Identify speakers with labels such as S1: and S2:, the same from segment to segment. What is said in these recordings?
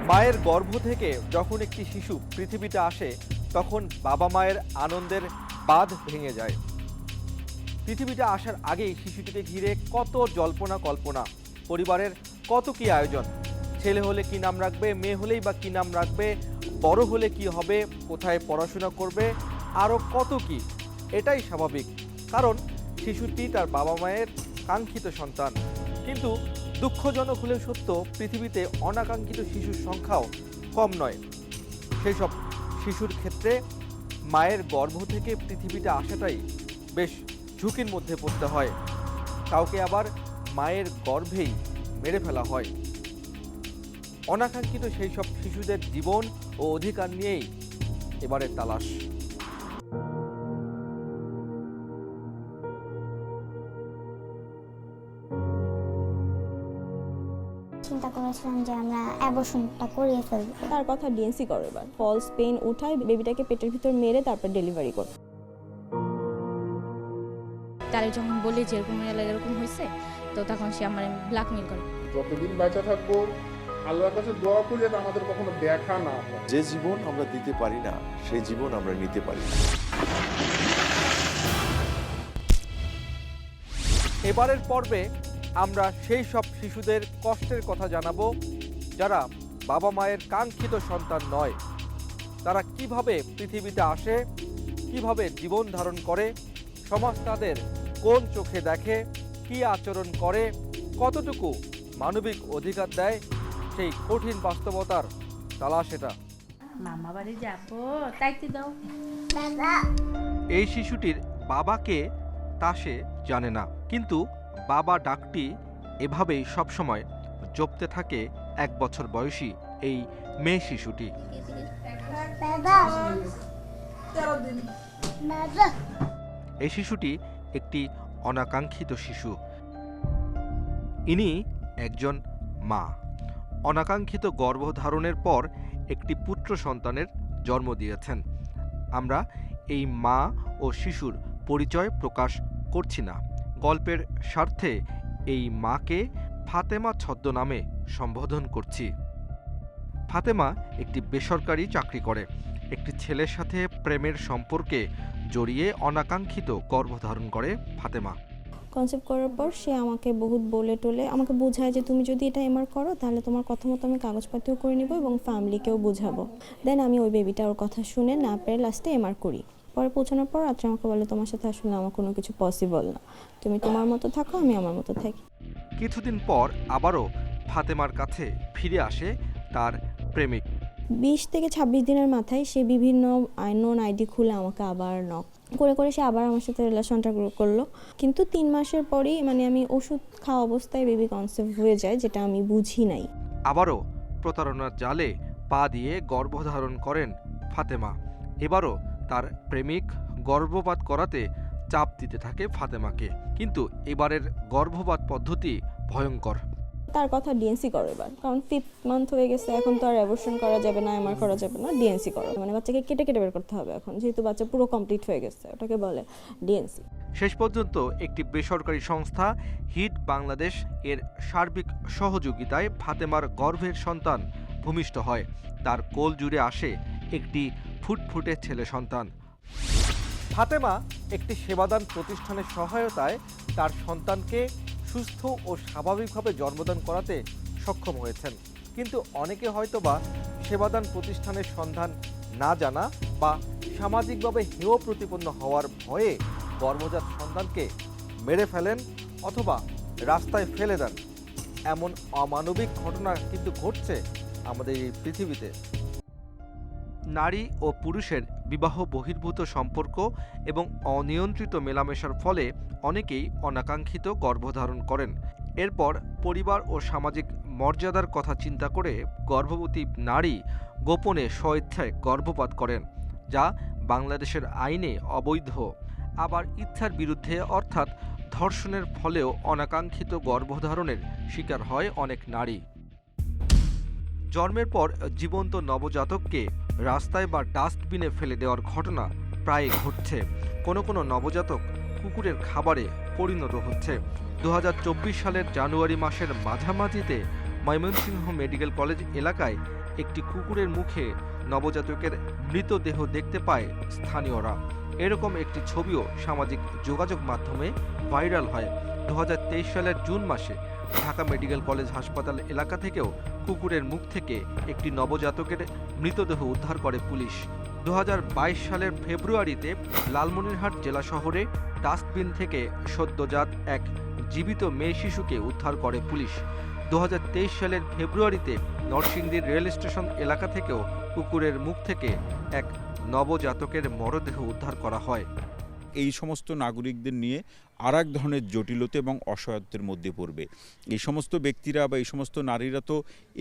S1: মায়ের গর্ভ থেকে যখন একটি শিশু পৃথিবীতে আসে তখন বাবা মায়ের আনন্দের বাঁধ ভেঙে যায়। পৃথিবীতে আসার আগেই শিশুটিকে ঘিরে কত জল্পনা কল্পনা, পরিবারের কত কি আয়োজন। ছেলে হলে কি নাম রাখবে, মেয়ে হলেই বা কি নাম রাখবে, বড় হলে কি হবে, কোথায় পড়াশোনা করবে, আরও কত কি। এটাই স্বাভাবিক, কারণ শিশুটি তার বাবা মায়ের কাঙ্ক্ষিত সন্তান। কিন্তু দুঃখজনক হলেও সত্য, পৃথিবীতে অনাকাঙ্ক্ষিত শিশুর সংখ্যাও কম নয়। সেই সব শিশুর ক্ষেত্রে মায়ের গর্ভ থেকে পৃথিবীতে আসাটাই বেশ ঝুঁকির মধ্যে পড়তে হয়। কাউকে আবার মায়ের গর্ভেই মেরে ফেলা হয়। অনাকাঙ্ক্ষিত সেই সব শিশুদের জীবন ও অধিকার নিয়েই এবারের তালাশ।
S2: চিন্তা করেছিলাম যে আমরা অ্যাবর্শনটা করিয়ে ফেলবো।
S3: তার কথা ডিএনসি করো, এবার ফলস পেইন উঠায় বেবিটাকে পেটের ভিতর মেরে তারপর ডেলিভারি করো।
S4: তারে যখন বলি যে এরকম হয়েছে, তো তখন সে আমার ব্ল্যাকমেল করে।
S5: যতদিন বেঁচে থাকবো আল্লাহর কাছে দোয়া করি যেন আমাদের কখনো দেখা না হয়।
S6: যে জীবন আমরা দিতে পারি না সেই জীবন আমরা নিতে পারি না।
S1: এবারের পর্বে আমরা সেই সব শিশুদের কষ্টের কথা জানাবো যারা বাবা মায়ের কাঙ্ক্ষিত সন্তান নয়। তারা কিভাবে পৃথিবীতে আসে, কিভাবে জীবন ধারণ করে, সমাজ তাদের কোন চোখে দেখে, কি আচরণ করে, কতটুকু মানবিক অধিকার দেয়, সেই কঠিন বাস্তবতার তালাশ এটা।
S4: মামা বাড়ি যাবো, তাইতে দাও।
S1: এই শিশুটির বাবাকে তা সে জানে না, কিন্তু বাবা ডাকটি এভাবেই সবসময় জপতে থাকে 1 বছর বয়সী এই মেয়ে শিশুটি। এই শিশুটি একটি অনাকাঙ্ক্ষিত শিশু। ইনি একজন মা। অনাকাঙ্ক্ষিত গর্ভধারণের পর একটি পুত্র সন্তানের জন্ম দিয়েছেন। আমরা এই মা ও শিশুর পরিচয় প্রকাশ করছি না। গল্পের স্বার্থে এই মাকে ফাতেমা ছদ্মনামে সম্বোধন করছি। ফাতেমা একটি বেসরকারি চাকরি করে। একটি ছেলের সাথে প্রেমের সম্পর্কে জড়িয়ে অনাকাঙ্ক্ষিত গর্ভধারণ করে ফাতেমা।
S3: কনসেপ্ট করার পর সে আমাকে বহুত বলে টলে আমাকে বোঝায় যে তুমি যদি এটা এমআর করো তাহলে তোমার কথা মতো আমি কাগজপাতিও করে নিব এবং ফ্যামিলিকেও বুঝাবো। দেন আমি ওই বেবিটা ওর কথা শুনে না পেরে লাস্টে এমআর করি। পরে পৌঁছানোর পর রাত্রে আমাকে বলে তোমার সাথে আসলে আমার কোনো কিছু পসিবল না, তুমি তোমার মতো থাকো, আমি আমার মতো থাকি।
S1: কিছুদিন পর আবারও ফাতেমার কাছে ফিরে আসে তার প্রেমিক।
S3: 20 থেকে 26 দিনের মাথায় সে বিভিন্ন আইনন আইডি খুলে আমাকে আবার নক করে করে সে আবার আমার সাথে রিলেশনটা গ্রো করলো। কিন্তু 3 মাসের পরেই আমি ওষুধ খাওয়া অবস্থায় বেবি কনসেপ্ট হয়ে যায়, যেটা আমি বুঝি নাই।
S1: আবারও প্রতারণার জালে পা দিয়ে গর্ভধারণ করেন ফাতেমা। এবারও তার প্রেমিক গর্ভপাত করাতে চাপ দিতে থাকে ফাতেমাকে, কিন্তু এবারের গর্ভপাত পদ্ধতি ভয়ঙ্কর।
S3: তার কথা ডিএনসি করো এবার, কারণ 5th মান্থ হয়ে গেছে, এখন তো আর অ্যাবর্শন করা যাবে না, এমআর করা যাবে না, ডিএনসি করো। বাচ্চাকে কেটে কেটে বের করতে হবে এখন, যেহেতু বাচ্চা পুরো কমপ্লিট হয়ে গেছে, ওটাকে বলে ডিএনসি।
S1: শেষ পর্যন্ত একটি বেসরকারি সংস্থা হিট বাংলাদেশ এর সার্বিক সহযোগিতায় ফাতেমার গর্ভের সন্তান ভূমিষ্ঠ হয়। তার কোল জুড়ে আসে একটি ফুটফুটে ছেলে সন্তান। ফাতেমা একটি সেবাদান প্রতিষ্ঠানের সহায়তায় তার সন্তানকে সুস্থ ও স্বাভাবিকভাবে জন্মদান করাতে সক্ষম হয়েছেন। কিন্তু অনেকে হয়তোবা সেবাদান প্রতিষ্ঠানের সন্ধান না জানা বা সামাজিকভাবে হেয় প্রতিপন্ন হওয়ার ভয়ে গর্ভজাত সন্তানকে মেরে ফেলেন অথবা রাস্তায় ফেলে দেন। এমন অমানবিক ঘটনা কিন্তু ঘটছে আমাদের এই পৃথিবীতে। নারী ও পুরুষের বিবাহ বহির্ভূত সম্পর্ক এবং অনিয়ন্ত্রিত মেলামেশার ফলে অনেকেই অনাকাঙ্ক্ষিত গর্ভধারণ করেন। এরপর পরিবার ও সামাজিক মর্যাদার কথা চিন্তা করে গর্ভবতী নারী গোপনে স্বেচ্ছায় গর্ভপাত করেন, যা বাংলাদেশের আইনে অবৈধ। আবার ইচ্ছার বিরুদ্ধে অর্থাৎ ধর্ষণের ফলেও অনাকাঙ্ক্ষিত গর্ভধারণের শিকার হয় অনেক নারী। জন্মের পর জীবন্ত নবজাতককে রাস্তায় বা ডাস্টবিনে ফেলে দেওয়ার ঘটনা প্রায় ঘটছে। কোনো কোনো নবজাতক কুকুরের খাবারে পরিণত হচ্ছে। 2024 সালের জানুয়ারি মাসের মাঝামাঝিতে ময়মনসিংহ মেডিকেল কলেজ এলাকায় একটি কুকুরের মুখে নবজাতকের মৃতদেহ দেখতে পায় স্থানীয়রা। এরকম একটি ছবিও সামাজিক যোগাযোগ মাধ্যমে ভাইরাল হয়। 2023 সালের জুন মাসে ঢাকা মেডিকেল কলেজ হাসপাতাল এলাকা থেকেও কুকুরের মুখ থেকে একটি নবজাতকের মৃতদেহ উদ্ধার করে পুলিশ। 2022 সালের ফেব্রুয়ারিতে লালমনিরহাট জেলা শহরে ডাস্টবিন থেকে সদ্যজাত এক জীবিত মেয়ে শিশুকে উদ্ধার করে পুলিশ। 2023 সালের ফেব্রুয়ারিতে নরসিংদীর রেল স্টেশন এলাকা থেকেও কুকুরের মুখ থেকে এক নবজাতকের মরদেহ উদ্ধার করা হয়।
S7: এই সমস্ত নাগরিকদের নিয়ে আর এক ধরনের জটিলতা এবং অসহায়ত্বের মধ্যে পড়বে। এই সমস্ত ব্যক্তিরা বা এই সমস্ত নারীরা তো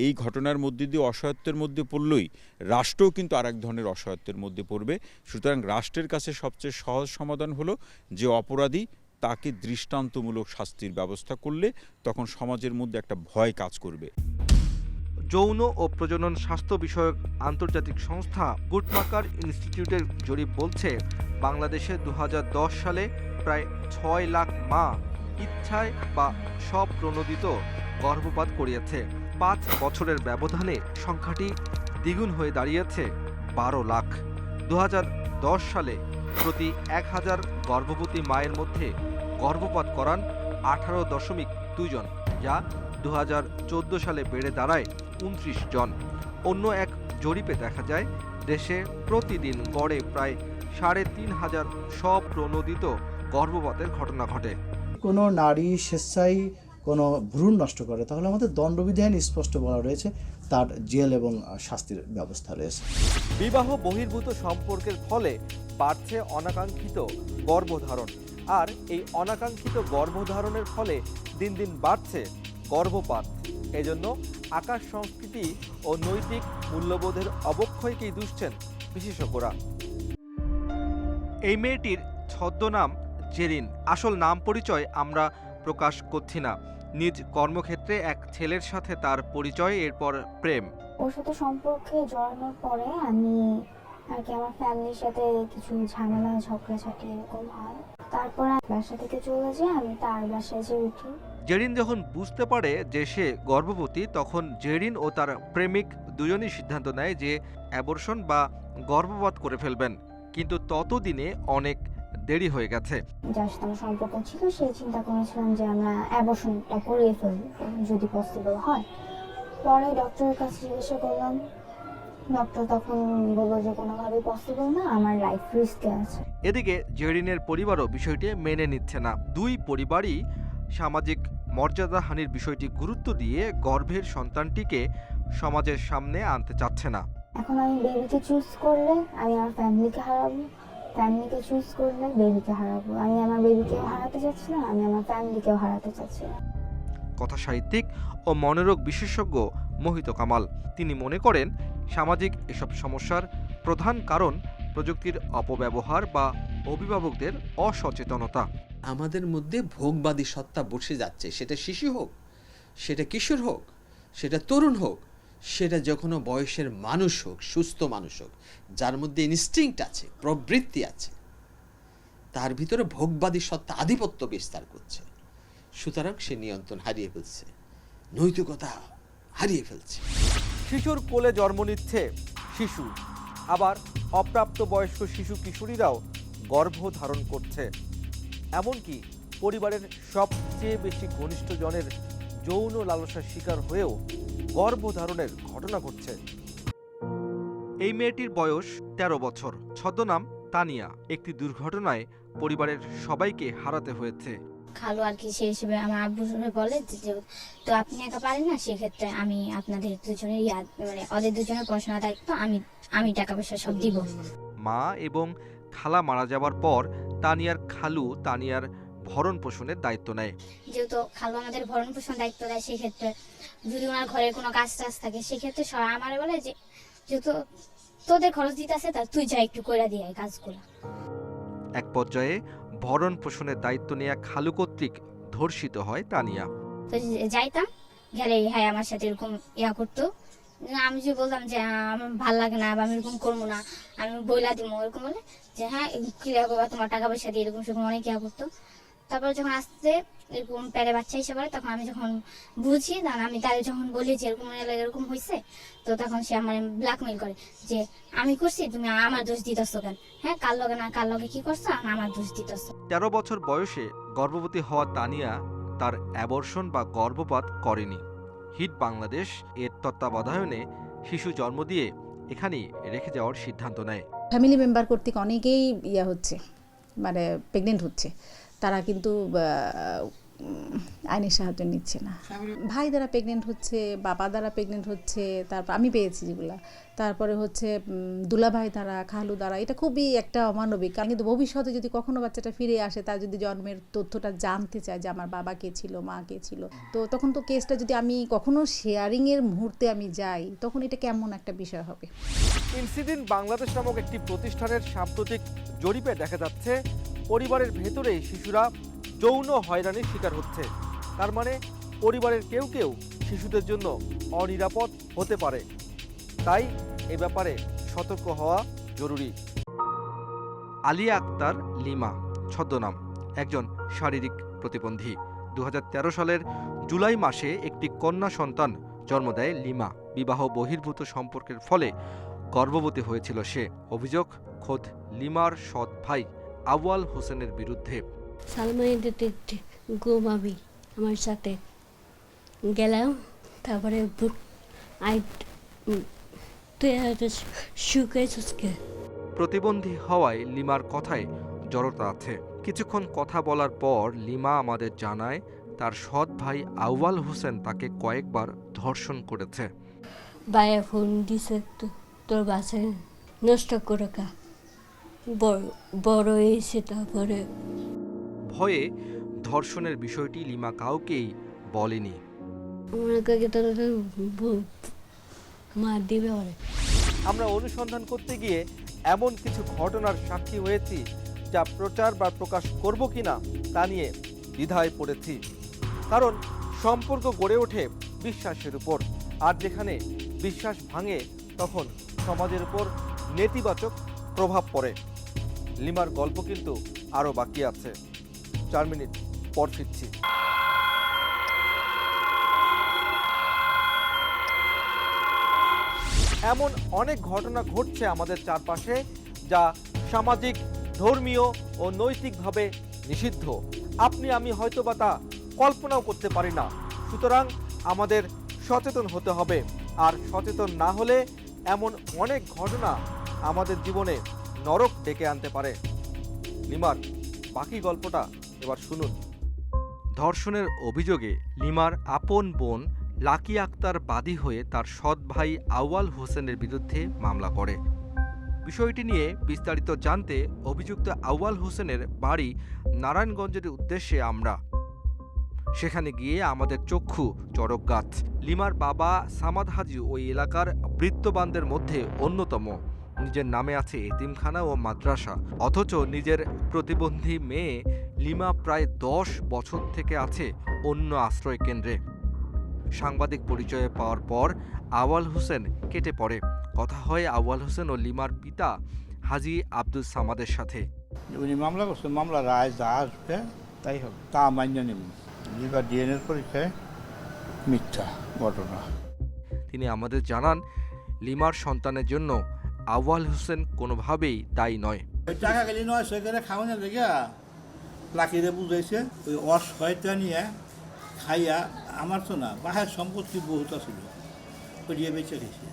S7: এই ঘটনার মধ্যে দিয়ে অসহায়ত্বের মধ্যে পড়লই, রাষ্ট্রও কিন্তু আর এক ধরনের অসহায়ত্বের মধ্যে পড়বে। সুতরাং রাষ্ট্রের কাছে সবচেয়ে সহজ সমাধান হলো যে অপরাধী তাকে দৃষ্টান্তমূলক শাস্তির ব্যবস্থা করলে তখন সমাজের মধ্যে একটা ভয় কাজ করবে।
S1: যৌন ও প্রজনন স্বাস্থ্য বিষয়ক আন্তর্জাতিক সংস্থা গুটমাকার ইনস্টিটিউটের জরিপ বলছে, বাংলাদেশে 2010 সালে প্রায় 6 লাখ মা ইচ্ছায় বা স্বপ্রণোদিত গর্ভপাত করিয়েছে। 5 বছরের ব্যবধানে সংখ্যাটি দ্বিগুণ হয়ে দাঁড়িয়েছে 12 লাখ। 2010 সালে প্রতি 1000 গর্ভবতী মায়ের মধ্যে গর্ভপাত করান 18.2 জন, যা 2014 সালে বেড়ে দাঁড়ায় 29 জন। অন্য এক জরিপে দেখা যায় দেশে প্রতিদিন গড়ে প্রায় 3500 স্বপ্রণোদিত গর্ভপাতের ঘটনা ঘটে।
S8: কোনো নারী স্বেচ্ছায় কোনো ভ্রূণ নষ্ট করে তাহলে আমাদের দণ্ডবিধি আইনে স্পষ্ট বলা রয়েছে তার জেল এবং শাস্তির ব্যবস্থা রয়েছে।
S1: বিবাহ বহির্ভূত সম্পর্কের ফলে বাড়ছে অনাকাঙ্ক্ষিত গর্ভধারণ, আর এই অনাকাঙ্ক্ষিত গর্ভধারণের ফলে দিন দিন বাড়ছে গর্ভপাত। এজন্য আকাশ সংস্কৃতি ও নৈতিক মূল্যবোধের অবক্ষয়কেই দুষছেন বিশেষজ্ঞরা। এই মেয়েটির ছদ্মনাম জেরিন। আসল নাম পরিচয় আমরা প্রকাশ করছি না। নিজ কর্মক্ষেত্রে এক ছেলের সাথে তার পরিচয়, এরপর প্রেম।
S2: ওর সাথে সম্পর্কে জড়ানোর পরে আমি আর কি আমার ফ্যামিলির সাথে কিছু ঝামেলা ঝগড়াঝাটি এরকম হয়। তারপর বাসা থেকে চলে যাই, আমি তার বাসায় যেয়ে উঠি।
S1: জেরিন যখন বুঝতে পারে যে সে গর্ভবতী, তখন জেরিন ও তার প্রেমিক দুজনই সিদ্ধান্ত নেয় যে অ্যাবর্শন বা গর্ভপাত করে ফেলবেন। কিন্তু ততদিনে অনেক দেরি হয়ে গেছে।
S2: যার সাথে আমার সম্পর্ক ছিল সে চিন্তা করেছিলাম যে আমরা অ্যাবর্শনটা করিয়ে ফেলবো যদি পসিবল হয়। পরে ডক্টরের কাছে জিজ্ঞাসা করলাম, ডক্টর তখন বলল যে কোনোভাবেই পসিবল না, আমার লাইফ রিস্কে আছে।
S1: এদিকে জেরিনের পরিবারও বিষয়টি মেনে নিচ্ছে না। দুই পরিবারই সামাজিক মর্যাদাহানির বিষয়টি গুরুত্ব দিয়ে গর্ভের সন্তানটিকে সমাজের সামনে আনতে চাচ্ছে না।
S2: এখন আমি বেবিকে চুজ করলে আমি আমার ফ্যামিলিকে হারাবো, ফ্যামিলিকে চুজ করলে বেবিকে হারাবো। আমি আমার বেবিকেও হারাতে চাচ্ছি না, আমি আমার ফ্যামিলিকেও হারাতে চাচ্ছি না।
S1: কথা সাহিত্যিক ও মনোরোগ বিশেষজ্ঞ মোহিত কামাল, তিনি মনে করেন সামাজিক এসব সমস্যার প্রধান কারণ প্রযুক্তির অপব্যবহার বা অভিভাবকদের অসচেতনতা।
S9: আমাদের মধ্যে ভোগবাদী সত্তা বসে যাচ্ছে, সেটা শিশু হোক, সেটা কিশোর হোক, সেটা তরুণ হোক, সেটা যে কোনো বয়সের মানুষ হোক, সুস্থ মানুষ হোক, যার মধ্যে ইনস্টিংক্ট আছে, প্রবৃত্তি আছে, তার ভিতরে ভোগবাদী সত্তা আধিপত্য বিস্তার করছে। সুতরাং সে নিয়ন্ত্রণ হারিয়ে ফেলছে, নৈতিকতা হারিয়ে ফেলছে।
S1: শিশুর কোলে জন্ম নিচ্ছে শিশু, আবার অপ্রাপ্ত বয়স্ক শিশু কিশোরীরাও গর্ভ ধারণ করছে। এমনকি পরিবারের সবচেয়ে বেশি ঘনিষ্ঠজনের যৌন লালসার শিকার হয়েও গর্ভধারণের ঘটনা ঘটছে। এই মেয়েটির বয়স 13 বছর। ছদ্মনাম তানিয়া। একটি দুর্ঘটনায় পরিবারের সবাইকে হারাতে হয়েছে।
S4: খালু আর কি সে হিসেবে আমার আব্বু বলে যে তো আপনি একা পারেন না, সেক্ষেত্রে আমি আপনাদের দুজনের মানে ওদের দুজনের পড়াশোনার দায়িত্ব আমি টাকা পয়সা সব দিব।
S1: মা এবং খালা মারা যাবার পর তানিয়ার খালু তানিয়ার ভরণ পোষণের দায়িত্ব নেয়।
S4: যেহেতু খালু আমাদের ভরণ পোষণ দায়িত্ব দেয়, সেক্ষেত্রে যদি ওনার ঘরে কোনো কাজ টাজ থাকে সেক্ষেত্রে সবাই আমার বলে যে যেহেতু তোদের খরচ দিতে আছে, তা তুই যা একটু করে দিয়ে কাজগুলো।
S1: এক পর্যায়ে ভরণ পোষণের দায়িত্ব নেয়া খালু কর্তৃক ধর্ষিত হয় তানিয়া।
S4: তো যাইতাম গেলে হ্যাঁ আমার সাথে এরকম ইয়া করতো। আমি যে বললাম যে আমার ভাল লাগে না বা আমি এরকম করবো না, আমি বইলা দিব, এরকম বলে যে হ্যাঁ ক্লিয়ার করবা, তোমার টাকা পয়সা দিয়ে এরকম সেরকম অনেক ইয়া করতো। তারপরে যখন আসতে এরকম প্যারে বাচ্চা এসে পড়ে, তখন আমি যখন বুঝি, তখন আমি তাদের যখন বলি যে এরকম এরকম হয়েছে, তো তখন সে আমার ব্ল্যাকমেইল করে যে আমি করছি, তুমি আমার দোষ দিতেছো কেন, হ্যাঁ কার লগে না কার লগে কি করছো, আমার দোষ দিতেছো।
S1: 13 বছর বয়সে গর্ভবতী হওয়া তানিয়া তার অ্যাবর্শন বা গর্ভপাত করেনি। হিট বাংলাদেশ এর তত্ত্বাবধানে শিশু জন্ম দিয়ে এখানেই রেখে যাওয়ার সিদ্ধান্ত নেয়।
S10: ফ্যামিলি মেম্বার কর্তৃক অনেকেই হচ্ছে, মানে প্রেগনেন্ট হচ্ছে, তারা কিন্তু আইনের সাহায্য নিচ্ছে না। ভাই দ্বারা প্রেগনেন্ট হচ্ছে, বাবা দ্বারা প্রেগনেন্ট হচ্ছে, তারপর আমি পেয়েছি যেগুলা, তারপরে হচ্ছে দুলাভাই দ্বারা, খালু দ্বারা। এটা খুবই একটা অমানবিক। কারণ কিন্তু ভবিষ্যতে যদি কখনো বাচ্চাটা ফিরে আসে, তার যদি জন্মের তথ্যটা জানতে চায় যে আমার বাবা কে ছিল, মা কে ছিল, তো তখন তো কেসটা যদি আমি কখনো শেয়ারিংয়ের মুহূর্তে আমি যাই, তখন এটা কেমন একটা বিষয় হবে।
S1: ইনসিডেন্ট বাংলাদেশ নামক একটি প্রতিষ্ঠানের সাম্প্রতিক জরিপে দেখা যাচ্ছে পরিবারের ভেতরেই শিশুরা যৌন হয়রানির শিকার হচ্ছে। তার মানে পরিবারের কেউ কেউ শিশুদের জন্য অনিরাপদ হতে পারে। তাই এ ব্যাপারে সতর্ক হওয়া জরুরি। আলিয়া আক্তার লিমা ছদ্মনাম, একজন শারীরিক প্রতিবন্ধী। 2013 সালের জুলাই মাসে একটি কন্যা সন্তান জন্ম দেয় লিমা। বিবাহ বহির্ভূত সম্পর্কের ফলে গর্ভবতী হয়েছিল সে। অভিযোগ খোদ লিমার সৎ ভাই আউয়াল হোসেনের বিরুদ্ধে।
S11: সালমাই দিতে ঘুমাবি আমার সাথে গেলাম, তারপরে তুই শুকাইছিস কে?
S1: প্রতিবন্ধী হওয়ায় লিমার কথায় জড়তা আছে। কিছুক্ষণ কথা বলার পর লিমা আমাদের জানায় তার সৎ ভাই আউয়াল হোসেন তাকে কয়েকবার ধর্ষণ করেছে।
S11: ভাইয়া ফোন দিছে, তোর বাসায় নষ্ট করে কা বড় হয়েছে। তারপরে
S1: ভয়ে ধর্ষণের বিষয়টি লিমা কাউকেই বলেনি।
S11: মার দিবে।
S1: আমরা অনুসন্ধান করতে গিয়ে এমন কিছু ঘটনার সাক্ষী হয়েছি যা প্রচার বা প্রকাশ করব কিনা তা নিয়ে দ্বিধায় পড়েছি। কারণ সম্পর্ক গড়ে ওঠে বিশ্বাসের উপর, আর যেখানে বিশ্বাস ভাঙে তখন সমাজের উপর নেতিবাচক প্রভাব পড়ে। লিমার গল্প কিন্তু আরও বাকি আছে। 4 মিনিট পর ফিরছি। এমন অনেক ঘটনা ঘটছে আমাদের চারপাশে যা সামাজিক, ধর্মীয় ও নৈতিকভাবে নিষিদ্ধ। আপনি আমি হয়তোবা তা কল্পনাও করতে পারি না। সুতরাং আমাদের সচেতন হতে হবে, আর সচেতন না হলে এমন অনেক ঘটনা আমাদের জীবনে নরক ডেকে আনতে পারে। লিমার বাকি গল্পটা এবার শুনুন। ধর্ষণের অভিযোগে লিমার আপন বোন লাকি আক্তার বাদী হয়ে তার সৎ ভাই আউয়াল হোসেনের বিরুদ্ধে মামলা করে। বিষয়টি নিয়ে বিস্তারিত জানতে অভিযুক্ত আউয়াল হোসেনের বাড়ি নারায়ণগঞ্জের উদ্দেশ্যে আমরা সেখানে গিয়ে আমাদের চক্ষু চড়ক গাছ। লিমার বাবা সামাদ হাজি ওই এলাকার বৃত্তবানদের মধ্যে অন্যতম। নিজের নামে আছে এতিমখানা ও মাদ্রাসা, অথচ নিজের প্রতিবন্ধী মেয়ে লিমা প্রায় 10 বছর থেকে আছে অন্য আশ্রয় কেন্দ্রে। সাংবাদিক পরিচয়ে পাওয়ার পর আউয়াল হোসেন কেটে পড়ে। কথা হয় আউয়াল হোসেন ও লিমার পিতা হাজি আব্দুল সামাদের সাথে।
S12: উনি মামলা করছেন, মামলা রায় যা আসবে তাই হবে, তা মান্য নেব। লিভার ডিএনএ পরীক্ষায় মিথ্যা ঘটনা।
S1: তিনি আমাদের জানান লিমার সন্তানের জন্য আউয়াল হোসেন কোনোভাবেই দায়ী নয়।
S12: টাকা গেলে নয় সেখানে খাওয়ানোর জায়গা লাকিরে বুঝাইছে, ওই অসহায়তা নিয়ে খাইয়া আমার তো না বাহের সম্পত্তি বহুত ছিল করিয়ে বেঁচে গেছে।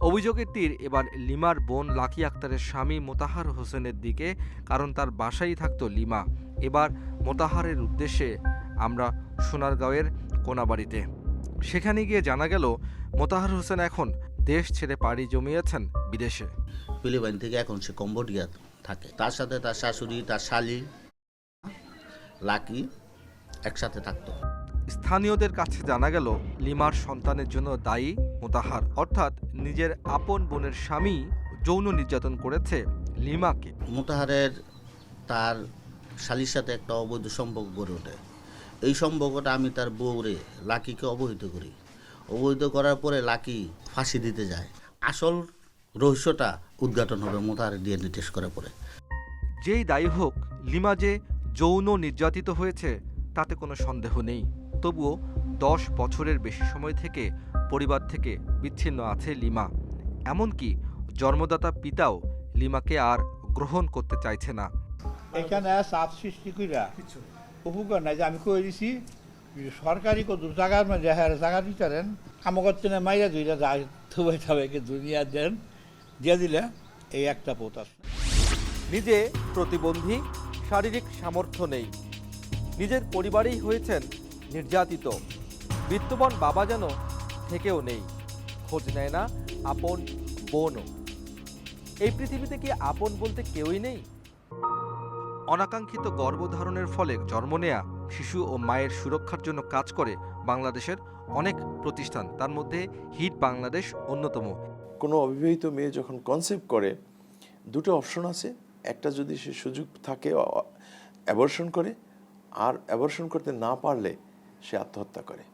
S1: অভিযোগের তীর এবার লিমার বোন লাকি আক্তারের স্বামী মোতাহার হোসেনের দিকে, কারণ তার বাসায় থাকতো লিমা। এবার মোতাহারের উদ্দেশ্যে আমরা সোনারগাঁওয়ের কোনাবাড়িতে। সেখানে গিয়ে জানা গেল মোতাহার হোসেন এখন দেশ ছেড়ে পাড়ি জমিয়েছেন বিদেশে।
S13: ফিলিপাইন থেকে এখন সে কম্বোডিয়া থাকে, তার সাথে তার শাশুড়ি, তার শালি লাকি একসাথে থাকতো।
S1: স্থানীয়দের কাছে জানা গেল লিমার সন্তানের জন্য দায়ী মোতাহার, অর্থাৎ নিজের আপন বোনের স্বামী যৌন নির্যাতন করেছে লিমাকে।
S13: মোতাহারের তার শালির সাথে একটা অবৈধ সম্পর্ক গড়ে ওঠে। এই সম্পর্কটা আমি তার বউরে লাকিকে অবহিত করি। অবহিত করার পরে লাকি ফাঁসি দিতে যায়। আসল রহস্যটা উদ্ঘাটন হবে মোতাহারের ডিএনএ টেস্ট করার পরে।
S1: যেই দায়ী হোক, লিমা যে যৌন নির্যাতিত হয়েছে তাতে কোনো সন্দেহ নেই। তবুও 10 বছরের বেশি সময় থেকে পরিবার থেকে বিচ্ছিন্ন আছে লিমা। এমনকি জন্মদাতা পিতাও লিমাকে আর গ্রহণ করতে চাইছে না।
S12: এখানে চাপ সৃষ্টি করিয়া উপকার নাই যে আমি কই দিছি সরকারি কত জায়গার মধ্যে জায়গা দিতেন আমাকে চেনে মাইরা দুইটা যায় থুবে থাবে দুনিয়া দেন দিয়ে দিলে এই একটা পথ আছে।
S1: নিজে প্রতিবন্ধী, শারীরিক সামর্থ্য নেই, নিজের পরিবারেই হয়েছেন নির্যাতিত। বিত্তবান বাবা যেন থেকেও নেই, খোঁজ নেয় না আপন বোনও। এই পৃথিবীতে কি আপন বলতে কেউই নেই? অনাকাঙ্ক্ষিত গর্ভধারণের ফলে জন্ম নেয়া শিশু ও মায়ের সুরক্ষার জন্য কাজ করে বাংলাদেশের অনেক প্রতিষ্ঠান, তার মধ্যে হিট বাংলাদেশ অন্যতম।
S6: কোনো অবিবাহিত মেয়ে যখন কনসেপ্ট করে দুটো অপশন আছে, একটা যদি সে সুযোগ থাকে অ্যাবর্শন করে, আর অ্যাবর্শন করতে না পারলে সে আত্মহত্যা করে।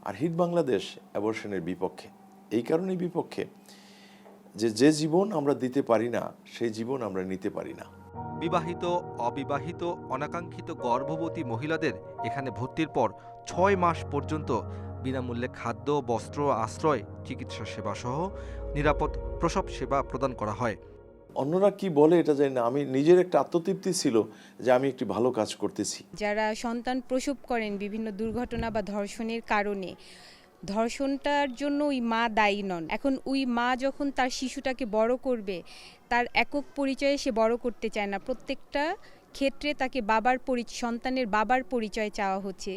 S6: আর হিট বাংলাদেশ অ্যাবর্শনের বিপক্ষে। এই কারণেই বিপক্ষে যে জীবন আমরা দিতে পারি না সেই জীবন আমরা নিতে পারি না।
S1: বিবাহিত, অবিবাহিত, অনাকাঙ্ক্ষিত গর্ভবতী মহিলাদের এখানে ভর্তির পর 6 মাস পর্যন্ত বিনামূল্যে খাদ্য, বস্ত্র, আশ্রয়, চিকিৎসা সেবা সহ নিরাপদ প্রসব সেবা প্রদান করা হয়।
S6: অন্যরা কি বলে এটা জানি না, আমি নিজের একটা আত্মতৃপ্তি ছিল যে আমি একটি ভালো কাজ করতেছি।
S14: যারা সন্তান প্রসব করেন বিভিন্ন দুর্ঘটনা বা ধর্ষণের কারণে, ধর্ষণটার জন্য ওই মা দায়ী নন। এখন ওই মা যখন তার শিশুটাকে বড় করবে, তার একক পরিচয়ে সে বড় করতে চায় না। প্রত্যেকটা ক্ষেত্রে তাকে সন্তানের বাবার পরিচয় চাওয়া হচ্ছে।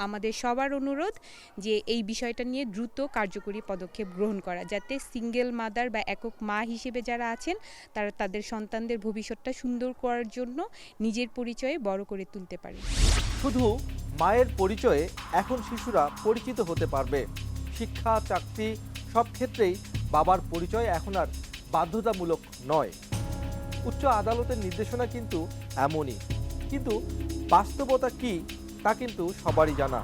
S14: আমাদের সবার অনুরোধ যে এই বিষয়টা নিয়ে দ্রুত কার্যকরী পদক্ষেপ গ্রহণ করা, যাতে সিঙ্গেল মাদার বা একক মা হিসেবে যারা আছেন তারা তাদের সন্তানদের ভবিষ্যৎটা সুন্দর করার জন্য নিজের পরিচয়ে বড় করে তুলতে পারে।
S1: শুধু মায়ের পরিচয়ে এখন শিশুরা পরিচিত হতে পারবে। শিক্ষা, চাকরি সব ক্ষেত্রেই বাবার পরিচয় এখন আর বাধ্যতামূলক নয়। উচ্চ আদালতের নির্দেশনা কিন্তু এমনই, কিন্তু বাস্তবতা কি তা কিন্তু সবারই জানা।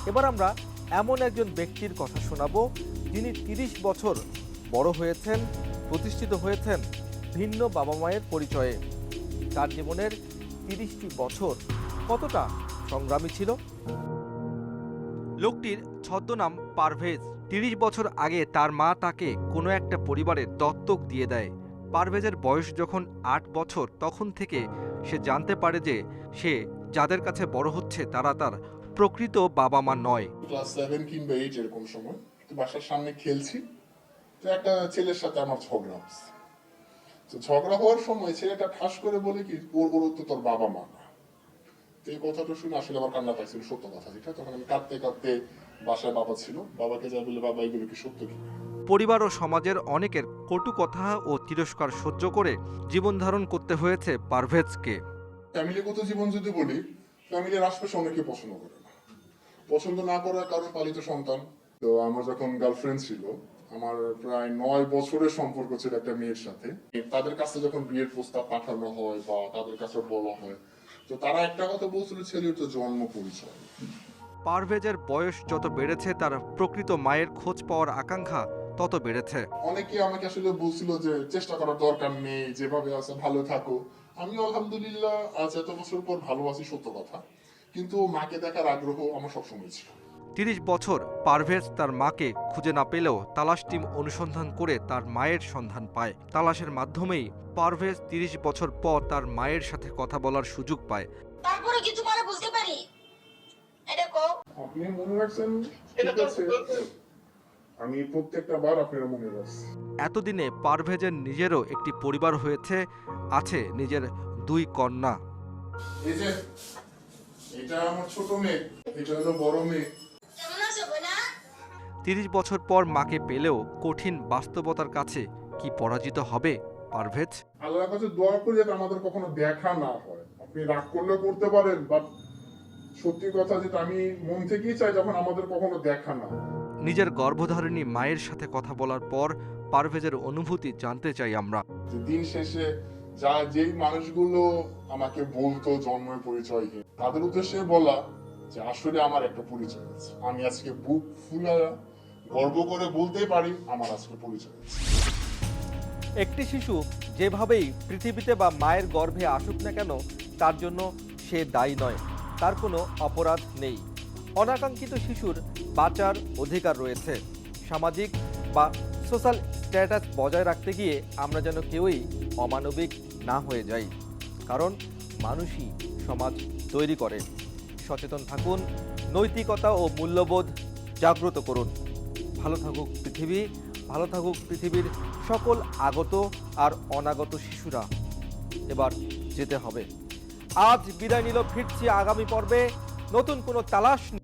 S1: এবার আমরা এমন একজন ব্যক্তির কথা শোনাবো যিনি 30 বছর বড় হয়েছেন, প্রতিষ্ঠিত হয়েছেন ভিন্ন বাবা মায়ের পরিচয়ে। তার জীবনের 30টি বছর কতটা সংগ্রামী ছিল। লোকটির ছদ্মনাম পারভেজ। 30 বছর আগে তার মা তাকে কোনো একটা পরিবারে দত্তক দিয়ে দেয়। পারভেজের বয়স যখন 8 বছর, তখন থেকে সে জানতে পারে যে সে যাদের কাছে বড় হচ্ছে তারা তার প্রকৃত বাবা মা নয়।
S5: ক্লাস 7 কিংবা 8 এরকম সময় তো বাসার সামনে খেলছি, তো একটা ছেলের সাথে আমার ঝগড়া হচ্ছে। তো ঝগড়া হওয়ার সময় ছেলেটা ঠাস করে বলে কি, ওর তো তোর বাবা মা না। তো এই কথাটা শুনে আসলে আমার কান্না পাইছিল, সত্য কথা যেটা। তখন আমি কাঁদতে কাঁদতে, বাসায় বাবা ছিল, বাবাকে যা বলে, বাবা এগুলো কি সত্য কি?
S1: পরিবার ও সমাজের অনেকের কটু কথা ও তিরস্কার সহ্য করে জীবন ধারণ করতে হয়েছে পারভেজকে।
S5: ফ্যামিলিগত জীবন যদি বলি, ফ্যামিলির আশপাশে অনেকে পছন্দ করে না। পছন্দ না করার কারণ পালিত সন্তান। তো আমার যখন গার্লফ্রেন্ড ছিল, আমার প্রায় 9 বছরের সম্পর্ক ছিল একটা মেয়ের সাথে। তাদের কাছে যখন বিয়ের প্রস্তাব পাঠানো হয় বা তাদের কাছে বলা হয়, তো তারা একটা কথা বলছিল, ছেলের তো জন্ম পরিচয়।
S1: পারভেজের বয়স যত বেড়েছে তার প্রকৃত মায়ের খোঁজ পাওয়ার আকাঙ্ক্ষা তত বেড়েছে।
S5: অনেকে আমাকে আসলে বলছিল যে চেষ্টা করার দরকার নেই, যেভাবে আছে ভালো থাকো। আমি আলহামদুলিল্লাহ আজ এত বছর পর ভালো আছি, সত্য কথা, কিন্তু মাকে দেখার আগ্রহ আমার সবসময় ছিল।
S1: 30 বছর পারভেজ তার মাকে খুঁজে না পেলেও তালাশ টিম অনুসন্ধান করে তার মায়ের সন্ধান পায়। তালাশের মাধ্যমেই পারভেজ 30 বছর পর তার মায়ের সাথে কথা বলার সুযোগ পায়।
S15: তারপরে কি তোমারে বুঝতে পারি? এটা কও।
S5: আপনি মনে রাখছেন, ঠিক আছে, আমি প্রত্যেকটা বার আপনারা মনে রাখছি।
S1: এতদিনে পারভেজের নিজেরও একটি পরিবার হয়েছে, আছে নিজের 2 কন্যা।
S5: এই যে এটা আমার ছোট মেয়ে, এটা হলো বড় মেয়ে।
S1: 30 বছর পর মাকে পেলেও কঠিন বাস্তবতার কাছে কি পরাজিত হবে পারভেজ?
S5: আল্লাহর কাছে দোয়া করি যাতে আমাদের কখনো দেখা না হয়। আপনি রাগ করলে করতে পারেন, বাট সত্যি কথা যেটা আমি মন থেকেই চাই, যখন আমাদের কখনো দেখা না হয়।
S1: নিজের গর্ভধারিণী মায়ের সাথে কথা বলার পর পারভেজের অনুভূতি জানতে চাই আমরা।
S5: দিন শেষে যেই মানুষগুলো আমাকে বলতো জন্মের পরিচয়হীন, তাদের উদ্দেশ্যে বলা যে আসলে আমার একটা পরিচয় আছে। আমি আজকে বুক ফুলা গর্ব করে বলতে পারি আমার আজকে পরিচয় আছে।
S1: একটি শিশু যেভাবেই পৃথিবীতে বা মায়ের গর্ভে আসুক না কেন, তার জন্য সে দায়ী নয়, তার কোনো অপরাধ নেই। অনাকাঙ্ক্ষিত শিশুর বাঁচার অধিকার রয়েছে। সামাজিক বা সোশ্যাল স্ট্যাটাস বজায় রাখতে গিয়ে আমরা যেন কেউই অমানবিক না হয়ে যাই, কারণ মানুষই সমাজ তৈরি করে। সচেতন থাকুন, নৈতিকতা ও মূল্যবোধ জাগ্রত করুন। ভালো থাকুক পৃথিবী, ভালো থাকুক পৃথিবীর সকল আগত আর অনাগত শিশুরা। এবার যেতে হবে। আজ বিদায় নিল, ফিরছি আগামী পর্বে নতুন কোনো তালাশ নিয়ে।